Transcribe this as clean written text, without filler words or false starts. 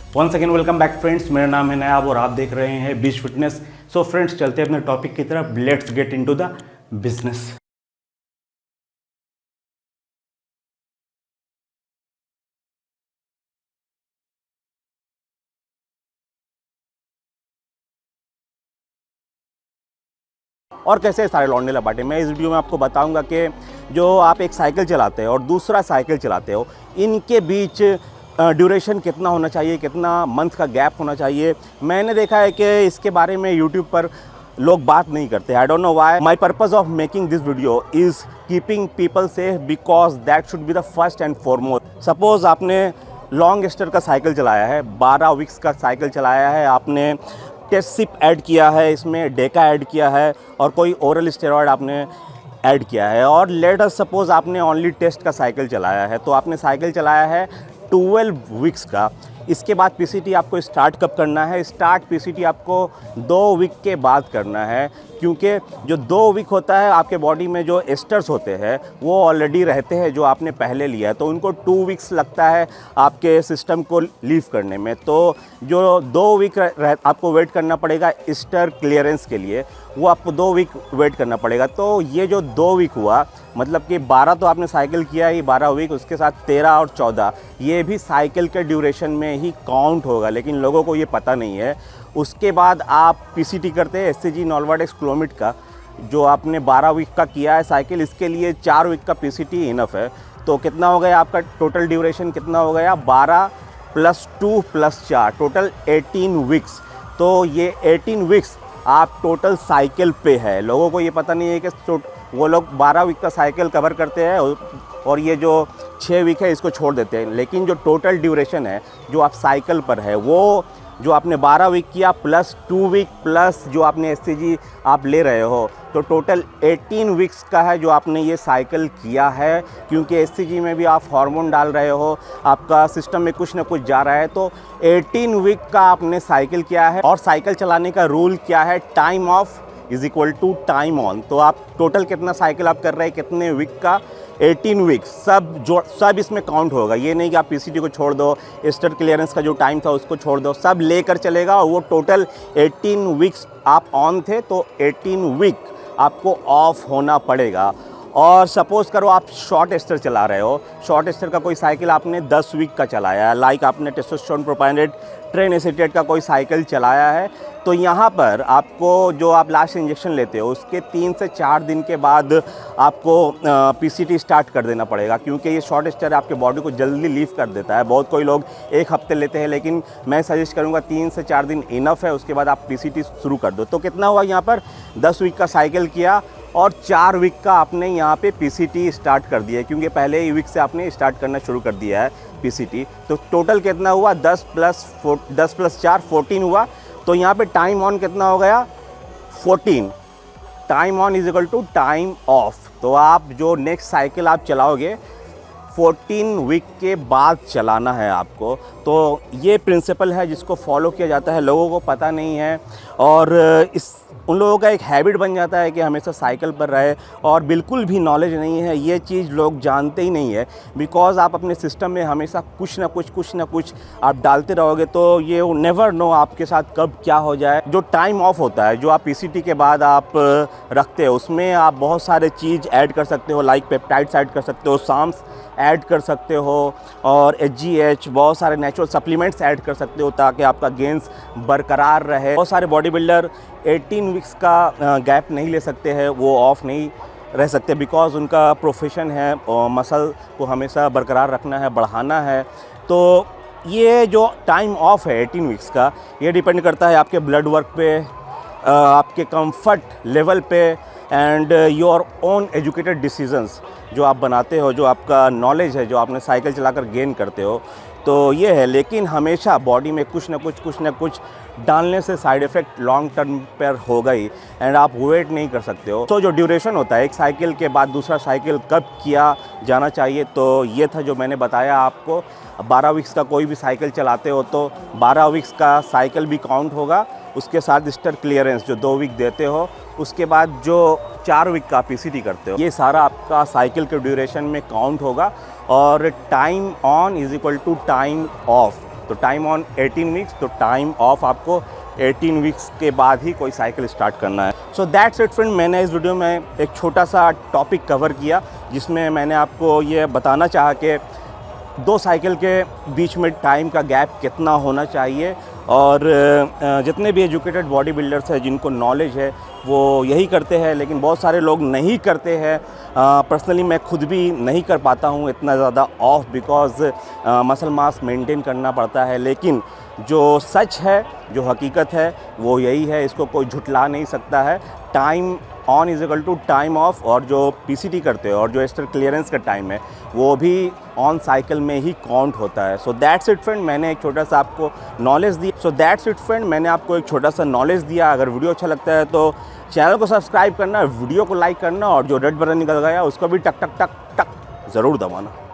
Once again welcome back friends, मेरा नाम है नयाब और आप देख रहे हैं बीच फिटनेस। सो फ्रेंड्स, चलते हैं अपने टॉपिक की तरफ। Let's get into the business. और कैसे सारे लौंडे लपाटे, मैं इस वीडियो में आपको बताऊंगा कि जो आप एक साइकिल चलाते हो और दूसरा साइकिल चलाते हो, इनके बीच ड्यूरेशन कितना होना चाहिए, कितना मंथ का गैप होना चाहिए। मैंने देखा है कि इसके बारे में यूट्यूब पर लोग बात नहीं करते। I don't know why. My purpose of making this video is keeping people safe because that should be the first and foremost. Suppose आपने लॉन्ग एस्टर का साइकिल चलाया है, 12 वीक्स का साइकिल चलाया है, आपने टेस्ट सिप ऐड किया है, इसमें डेका ऐड किया है और कोई ओरल स्टेरॉयड आपने ऐड किया है, और लेट अस सपोज आपने ओनली टेस्ट का साइकिल चलाया है। तो आपने साइकिल चलाया है 12 वीक्स का। इसके बाद पीसीटी आपको स्टार्ट कब करना है? स्टार्ट पीसीटी आपको 2 वीक के बाद करना है, क्योंकि जो 2 वीक होता है आपके बॉडी में जो एस्टर्स होते हैं वो ऑलरेडी रहते हैं जो आपने पहले लिया है, तो उनको 2 वीक्स लगता है आपके सिस्टम को लीव करने में। तो जो 2 वीक आपको वेट करना पड़ेगा एस्टर क्लियरेंस के लिए, वो आपको 2 वीक वेट करना पड़ेगा। तो ये जो 2 वीक हुआ, मतलब कि 12 तो आपने साइकिल किया ही, 12 वीक, उसके साथ 13 और 14 ये भी साइकिल के ड्यूरेशन में ही काउंट होगा, लेकिन लोगों को ये पता नहीं है। उसके बाद आप पीसीटी करते हैं एससीजी नॉल्वाडेक्स क्लोमिड का, जो आपने 12 वीक का किया है साइकिल, इसके लिए 4 वीक का पीसीटी इनफ है। तो कितना हो गया आपका टोटल ड्यूरेशन? कितना हो गया? 12 + 2 + 4 टोटल 18 वीक्स। तो ये 18 वीक्स आप टोटल साइकिल पे है। लोगों को ये पता नहीं है कि वो लोग 12 वीक का साइकिल कवर करते हैं और ये जो 6 वीक है इसको छोड़ देते हैं, लेकिन जो टोटल ड्यूरेशन है जो आप साइकिल पर है, वो जो आपने 12 वीक किया प्लस 2 वीक प्लस जो आपने एससीजी आप ले रहे हो, तो टोटल 18 वीक्स का है जो आपने ये साइकिल किया है। क्योंकि एससीजी में भी आप हार्मोन डाल रहे हो, आपका सिस्टम में कुछ ना कुछ जा रहा है, तो 18 वीक का आपने साइकिल किया है। और साइकिल चलाने का रूल क्या है? Time of = time on. तो आप टोटल कितना साइकिल आप कर रहे हैं, कितने वीक का? 18 वीक्स। सब इसमें काउंट होगा। ये नहीं कि आप पीसीटी को छोड़ दो, एस्टर क्लियरेंस का जो टाइम था उसको छोड़ दो, सब लेकर चलेगा। और वो टोटल 18 वीक्स आप ऑन थे, तो 18 वीक आपको ऑफ होना पड़ेगा। और सपोज़ करो आप शॉर्ट एस्टर चला रहे हो, शॉर्ट एस्टर का कोई साइकिल आपने 10 वीक का चलाया है, लाइक आपने टेस्टोस्टेरोन प्रोपाइनेट ट्रेन एसिटेट का कोई साइकिल चलाया है, तो यहाँ पर आपको जो आप लास्ट इंजेक्शन लेते हो उसके 3 से 4 दिन के बाद आपको पीसीटी स्टार्ट कर देना पड़ेगा, क्योंकि ये शॉर्ट एस्टर आपके बॉडी को जल्दी लीव कर देता है। बहुत कोई लोग 1 हफ्ते लेते हैं, लेकिन मैं सजेस्ट करूँगा 3 से 4 दिन इनफ है, उसके बाद आप पीसीटी शुरू कर दो। तो कितना हुआ यहाँ पर? 10 वीक का साइकिल किया और 4 वीक का आपने यहाँ पे पीसीटी स्टार्ट कर दिया है, क्योंकि पहले ही वीक से आपने स्टार्ट करना शुरू कर दिया है पीसीटी। तो टोटल कितना हुआ? 10 + 4 14 हुआ। तो यहाँ पे टाइम ऑन कितना हो गया? 14। Time on = time of. तो आप जो नेक्स्ट साइकिल आप चलाओगे 14 वीक के बाद चलाना है आपको। तो ये प्रिंसिपल है जिसको फॉलो किया जाता है, लोगों को पता नहीं है, और उन लोगों का एक हैबिट बन जाता है कि हमेशा साइकिल पर रहे, और बिल्कुल भी नॉलेज नहीं है, ये चीज़ लोग जानते ही नहीं है। बिकॉज़ आप अपने सिस्टम में हमेशा कुछ ना कुछ आप डालते रहोगे, तो ये नेवर नो आपके साथ कब क्या हो जाए। जो टाइम ऑफ होता है, जो आप पीसीटी के बाद आप रखते हो, उसमें आप बहुत सारे चीज़ ऐड कर सकते हो, लाइक पेप्टाइड्स ऐड कर सकते हो, साम्स ऐड कर सकते हो, और HGH, बहुत सारे नेचुरल सप्लीमेंट्स ऐड कर सकते हो ताकि आपका गेंस बरकरार रहे। बहुत सारे बॉडी बिल्डर 18 वीक्स का गैप नहीं ले सकते हैं, वो ऑफ नहीं रह सकते, बिकॉज़ उनका प्रोफेशन है मसल को हमेशा बरकरार रखना है, बढ़ाना है। तो ये जो टाइम ऑफ है 18 वीक्स का, ये डिपेंड करता है आपके ब्लड वर्क पे, आपके कंफर्ट लेवल पे, and your own educated decisions जो आप बनाते हो, जो आपका नॉलेज है, जो आपने साइकिल चलाकर गेन करते हो। तो ये है, लेकिन हमेशा बॉडी में कुछ ना कुछ डालने से साइड इफ़ेक्ट लॉन्ग टर्म पर होगा ही, एंड आप वेट नहीं कर सकते हो। तो जो ड्यूरेशन होता है एक साइकिल के बाद दूसरा साइकिल कब किया जाना चाहिए, तो ये था जो मैंने बताया आपको। 12 वीक्स का कोई भी साइकिल चलाते हो तो 12 वीक्स का साइकिल भी काउंट होगा, उसके साथ एस्टर क्लियरेंस जो 2 वीक देते हो, उसके बाद जो 4 वीक का पीसीटी करते हो, ये सारा आपका साइकिल के ड्यूरेशन में काउंट होगा। और टाइम ऑन = टाइम ऑफ। तो टाइम ऑन 18 वीक्स, तो टाइम ऑफ आपको 18 वीक्स के बाद ही कोई साइकिल स्टार्ट करना है। सो दैट्स इट फ्रेंड, मैंने इस वीडियो में एक छोटा सा टॉपिक कवर किया जिसमें मैंने आपको ये बताना चाहा कि दो साइकिल के बीच में टाइम का गैप कितना होना चाहिए। और जितने भी एजुकेटेड बॉडी बिल्डर्स हैं जिनको नॉलेज है वो यही करते हैं, लेकिन बहुत सारे लोग नहीं करते हैं। पर्सनली मैं खुद भी नहीं कर पाता हूँ इतना ज़्यादा of, because muscle mass maintain करना पड़ता है। लेकिन जो सच है, जो हकीकत है वो यही है, इसको कोई झुटला नहीं सकता है। Time on is equal to time off, और जो पीसीटी करते हैं और जो एक्स्ट्रा क्लियरेंस का टाइम है वो भी ऑन साइकिल में ही काउंट होता है। सो दैट्स इट फ्रेंड, मैंने एक छोटा सा आपको नॉलेज दिया। अगर वीडियो अच्छा लगता है तो चैनल को सब्सक्राइब करना, वीडियो को लाइक करना, और जो रेड बटन निकल गया उसको भी टक टक टक टक ज़रूर दबाना।